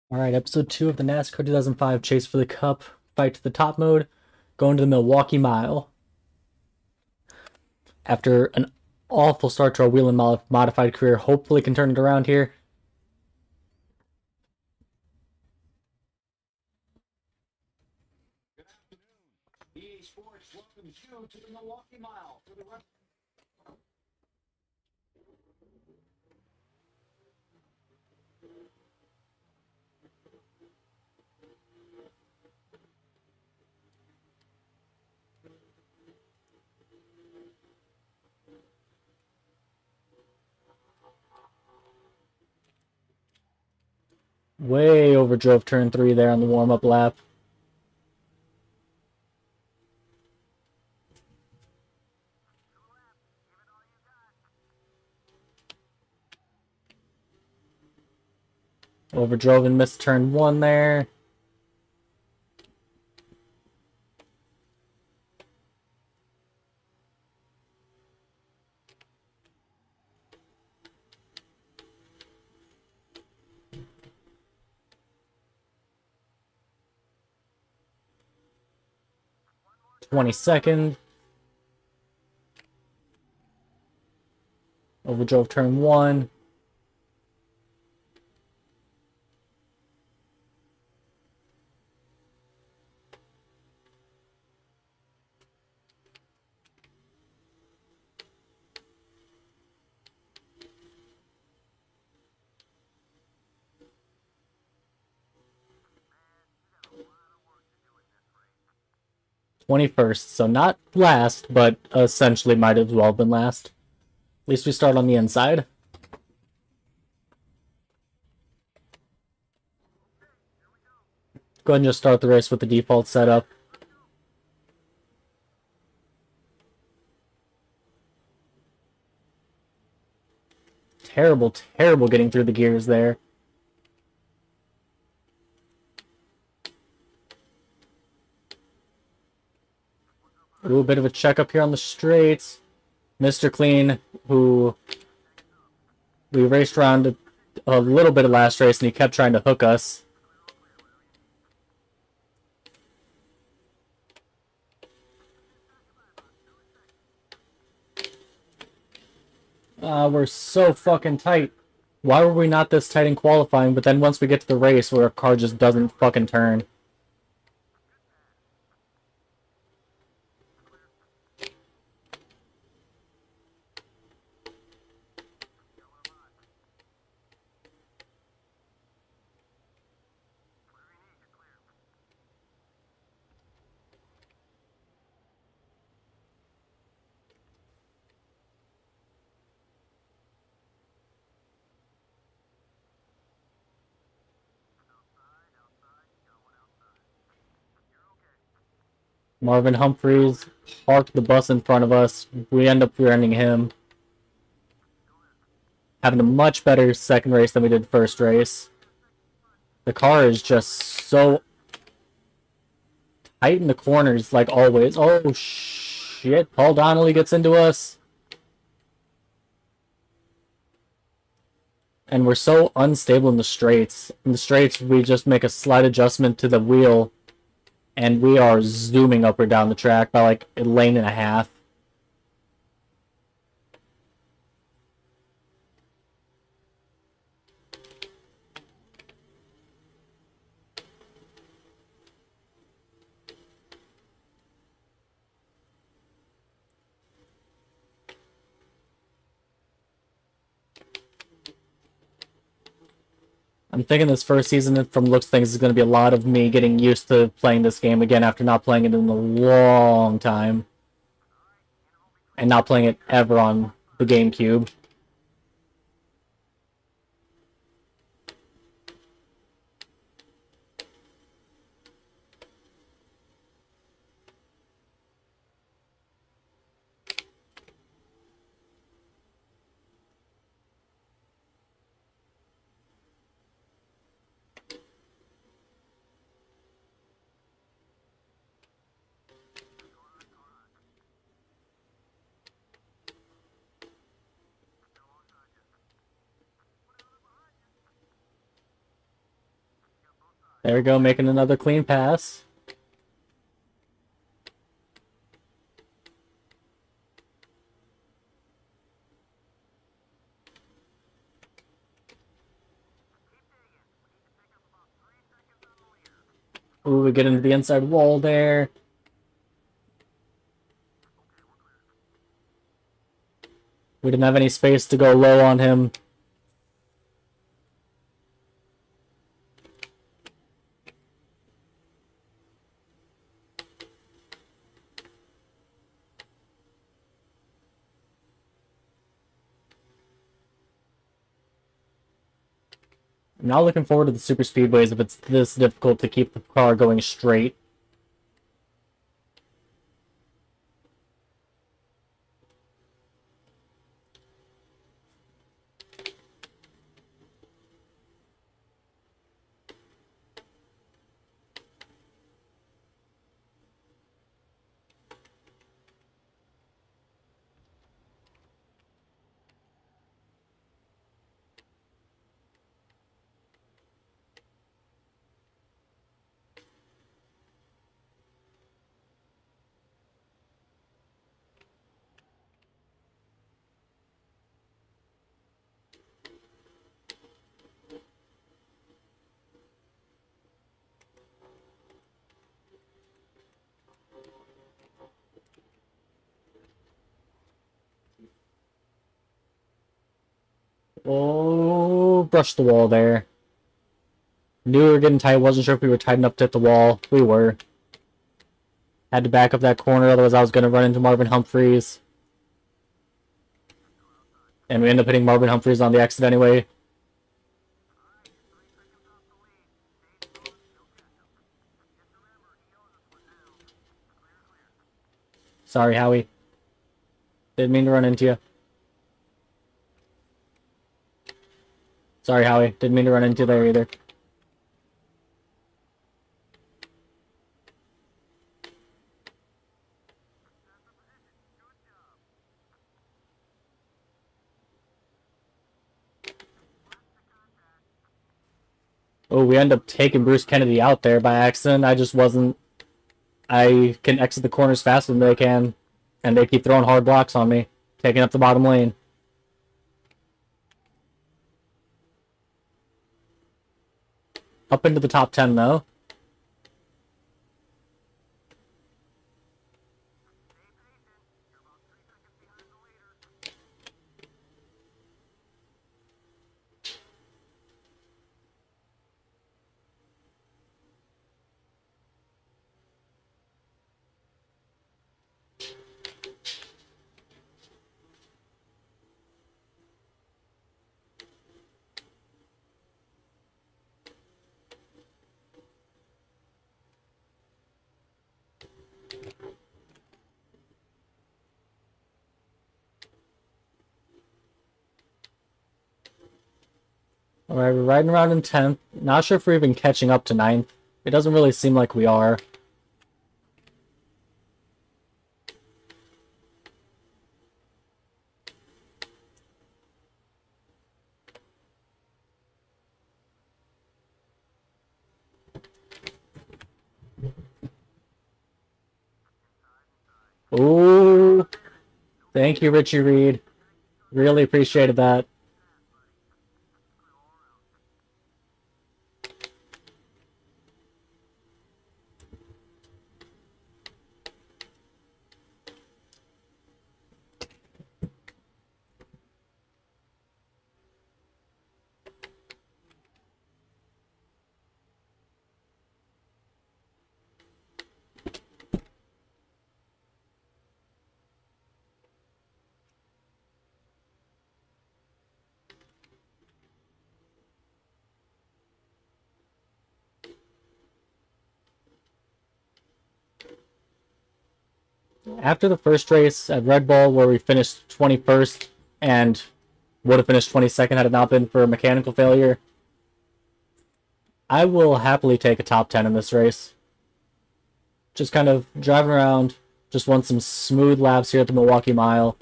Alright, episode 2 of the NASCAR 2005 Chase for the Cup Fight to the Top mode, going to the Milwaukee Mile. After an awful start to our wheel and modified career, hopefully can turn it around here. Good afternoon. EA Sports welcomes you to the Milwaukee Mile for the Way overdrove turn 3 there on the warm-up lap. Overdrove and missed turn 1 there. .20. Overdrove turn 1. .21, so not last, but essentially might as well have been last. At least we start on the inside. Go ahead and just start the race with the default setup. Terrible, terrible getting through the gears there. A little bit of a checkup here on the straights. Mr. Clean, who we raced around a little bit of last race, and he kept trying to hook us. We're so fucking tight. Why were we not this tight in qualifying, but then once we get to the race where our car just doesn't fucking turn? Marvin Humphreys parked the bus in front of us. We end up rear-ending him. Having a much better second race than we did first race. The car is just so tight in the corners, like always. Oh, shit. Paul Donnelly gets into us. And we're so unstable in the straights. In the straights, we just make a slight adjustment to the wheel, and we are zooming up or down the track by like a lane and a half. I'm thinking this first season, from looks things, is going to be a lot of me getting used to playing this game again after not playing it in a long time. And not playing it ever on the GameCube. There we go, making another clean pass. Ooh, we get into the inside wall there. We didn't have any space to go low on him. I'm not looking forward to the super speedways if it's this difficult to keep the car going straight. Oh, brushed the wall there. Knew we were getting tight, wasn't sure if we were tight enough to hit the wall. We were. Had to back up that corner, otherwise I was going to run into Marvin Humphreys. And we ended up hitting Marvin Humphreys on the exit anyway. Sorry, Howie. Didn't mean to run into you. Sorry, Howie. Didn't mean to run into you there either. Oh, we end up taking Bruce Kennedy out there by accident. I just wasn't... I can exit the corners faster than they can. And they keep throwing hard blocks on me. Taking up the bottom lane. Up into the top 10, though. Alright, we're riding around in 10th. Not sure if we're even catching up to 9th. It doesn't really seem like we are. Ooh. Thank you, Richie Reed. Really appreciated that. After the first race at Red Bull, where we finished 21st and would have finished 22nd had it not been for a mechanical failure, I will happily take a top 10 in this race. Just kind of driving around, just want some smooth laps here at the Milwaukee Mile.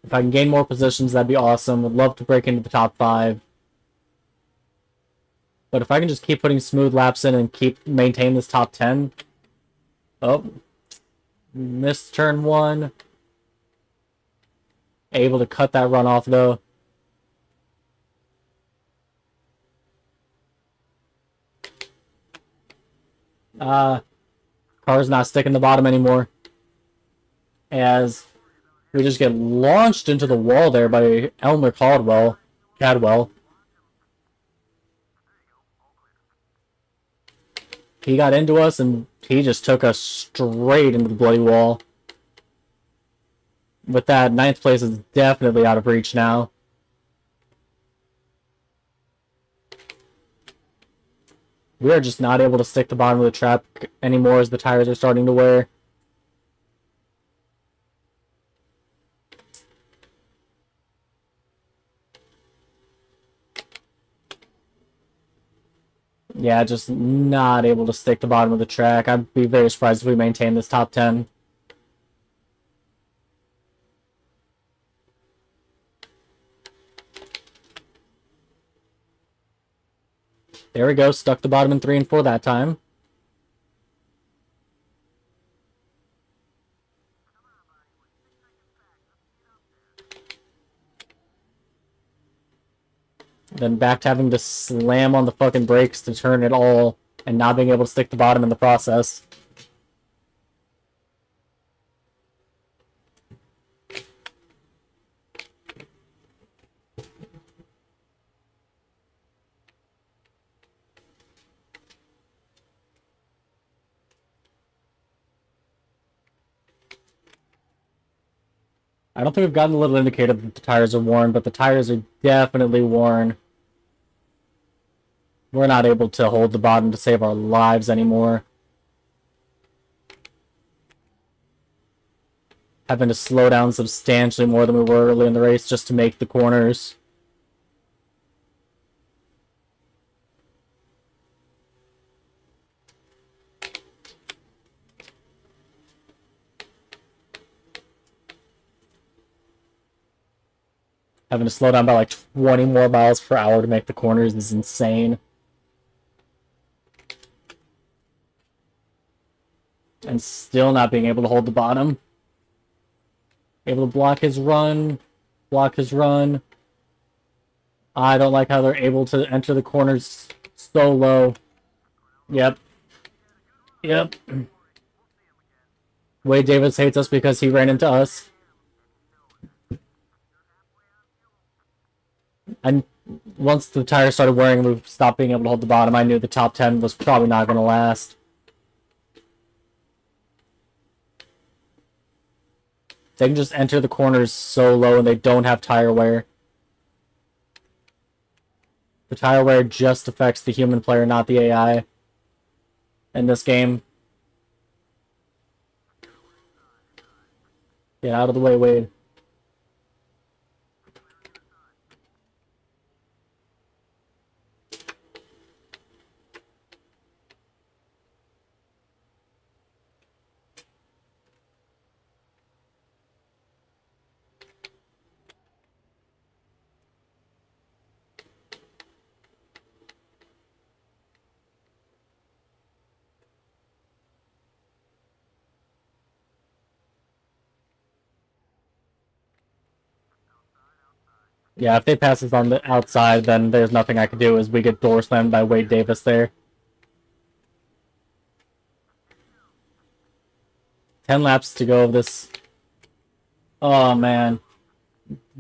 If I can gain more positions, that'd be awesome. Would love to break into the top 5. But if I can just keep putting smooth laps in and keep maintain this top 10. Oh, missed turn 1. Able to cut that run off though. Car's not sticking the bottom anymore. As we just get launched into the wall there by Elmer Cadwell. He got into us and he just took us straight into the bloody wall. With that, 9th place is definitely out of reach now. We are just not able to stick the bottom of the trap anymore as the tires are starting to wear. Yeah, just not able to stick the bottom of the track. I'd be very surprised if we maintain this top 10. There we go, stuck the bottom in 3 and 4 that time. Then back to having to slam on the fucking brakes to turn it all and not being able to stick the bottom in the process. I don't think we've gotten a little indicator that the tires are worn, but the tires are definitely worn. We're not able to hold the bottom to save our lives anymore. Having to slow down substantially more than we were early in the race just to make the corners. Having to slow down by like 20 more miles per hour to make the corners is insane. And still not being able to hold the bottom. Able to block his run. Block his run. I don't like how they're able to enter the corners so low. Yep. Yep. Wade Davis hates us because he ran into us. And once the tires started wearing and we stopped being able to hold the bottom, I knew the top 10 was probably not going to last. They can just enter the corners so low and they don't have tire wear. The tire wear just affects the human player, not the AI in this game. Get out of the way, Wade. Yeah, if they pass us on the outside, then there's nothing I can do as we get door slammed by Wade Davis there. 10 laps to go of this. Oh, man.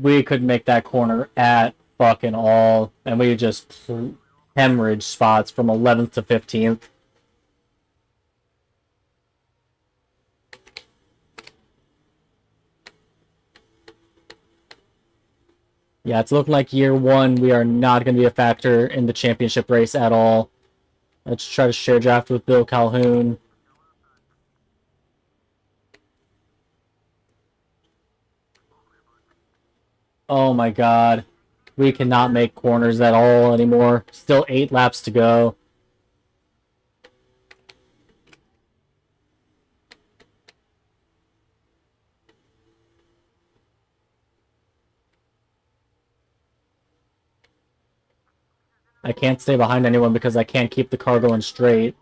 We could make that corner at fucking all, and we just hemorrhage spots from 11th to 15th. Yeah, it's looking like year 1, we are not going to be a factor in the championship race at all. Let's try to share draft with Bill Calhoun. Oh my god. We cannot make corners at all anymore. Still 8 laps to go. I can't stay behind anyone because I can't keep the car going straight.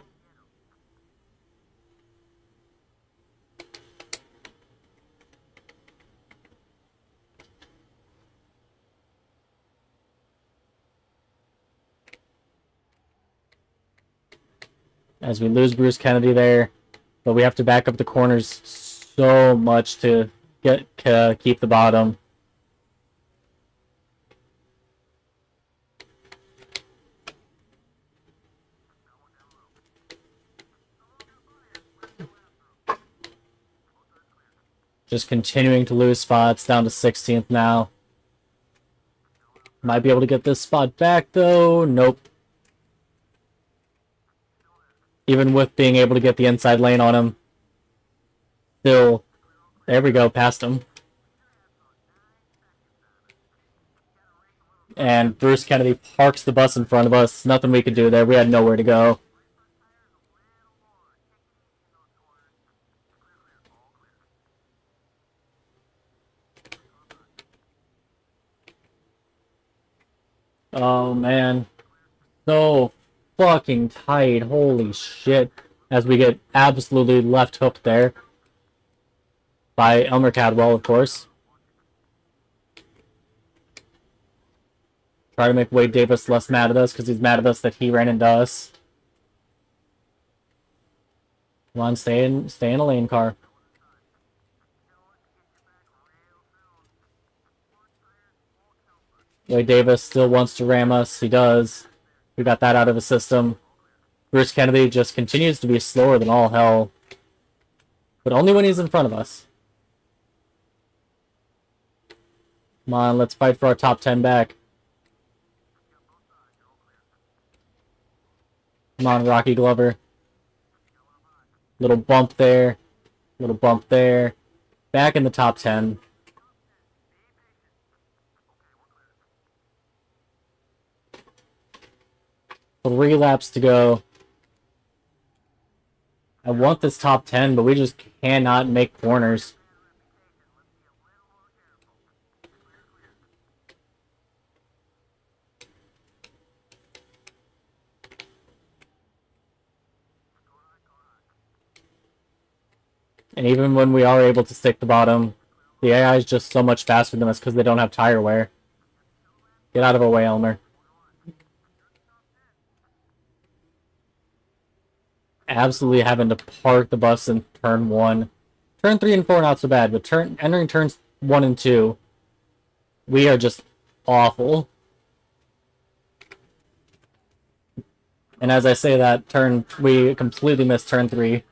As we lose Bruce Kennedy there, but we have to back up the corners so much to keep the bottom. Just continuing to lose spots, down to 16th now. Might be able to get this spot back, though. Nope. Even with being able to get the inside lane on him. Still, there we go, past him. And Bruce Kennedy parks the bus in front of us. Nothing we could do there. We had nowhere to go. Oh, man. So fucking tight. Holy shit. As we get absolutely left hooked there. By Elmer Cadwell, of course. Try to make Wade Davis less mad at us because he's mad at us that he ran into us. Come on, stay in a lane car. Wade Davis still wants to ram us. He does. We got that out of his system. Bruce Kennedy just continues to be slower than all hell. But only when he's in front of us. Come on, let's fight for our top 10 back. Come on, Rocky Glover. Little bump there. Little bump there. Back in the top 10. Three laps to go. I want this top 10, but we just cannot make corners. And even when we are able to stick the bottom, the AI is just so much faster than us because they don't have tire wear. Get out of our way, Elmer. Absolutely having to park the bus in turn 1. Turn 3 and 4 not so bad, but entering turns 1 and 2, we are just awful. And as I say that, we completely missed turn 3.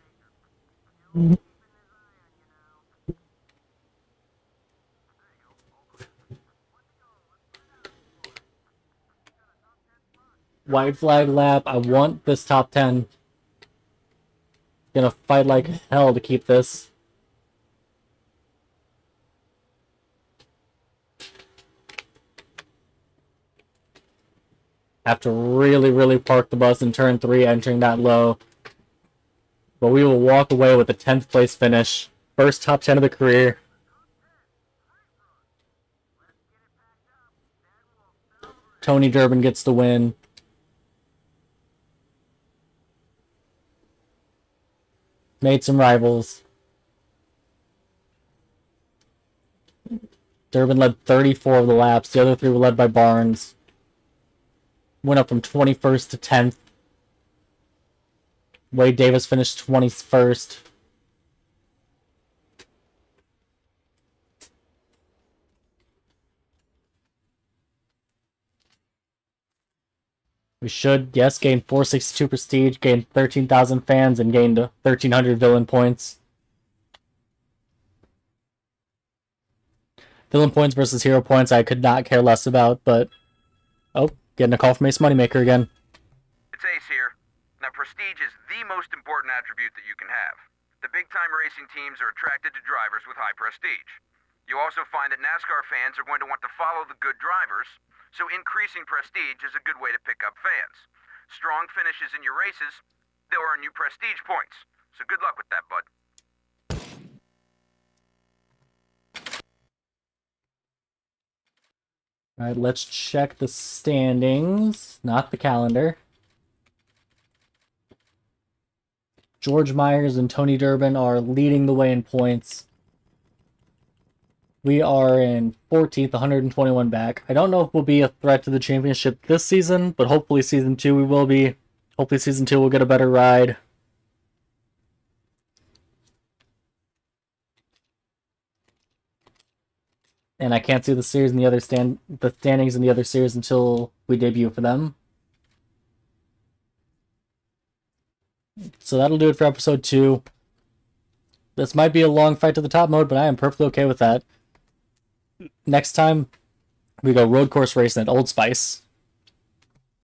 White flag lap. I want this top 10. Gonna fight like hell to keep this. Have to really, really park the bus in turn 3, entering that low. But we will walk away with a 10th place finish. First top 10 of the career. Tony Durbin gets the win. Made some rivals. Durbin led 34 of the laps. The other 3 were led by Barnes. Went up from 21st to 10th. Wade Davis finished 21st. We should, yes, gain 462 prestige, gain 13,000 fans, and gained 1,300 villain points. Villain points versus hero points I could not care less about, but... Oh, getting a call from Ace Moneymaker again. It's Ace here. Now, prestige is the most important attribute that you can have. The big-time racing teams are attracted to drivers with high prestige. You also find that NASCAR fans are going to want to follow the good drivers, so increasing prestige is a good way to pick up fans. Strong finishes in your races, they'll earn you prestige points. So good luck with that, bud. Alright, let's check the standings, not the calendar. George Myers and Tony Durbin are leading the way in points. We are in 14th, 121 back. I don't know if we'll be a threat to the championship this season, but hopefully season 2 we will be. Hopefully season 2 we'll get a better ride. And I can't see the series in the other the standings in the other series until we debut for them. So that'll do it for episode 2. This might be a long fight to the top mode, but I am perfectly okay with that. Next time, we go road course racing at Old Spice.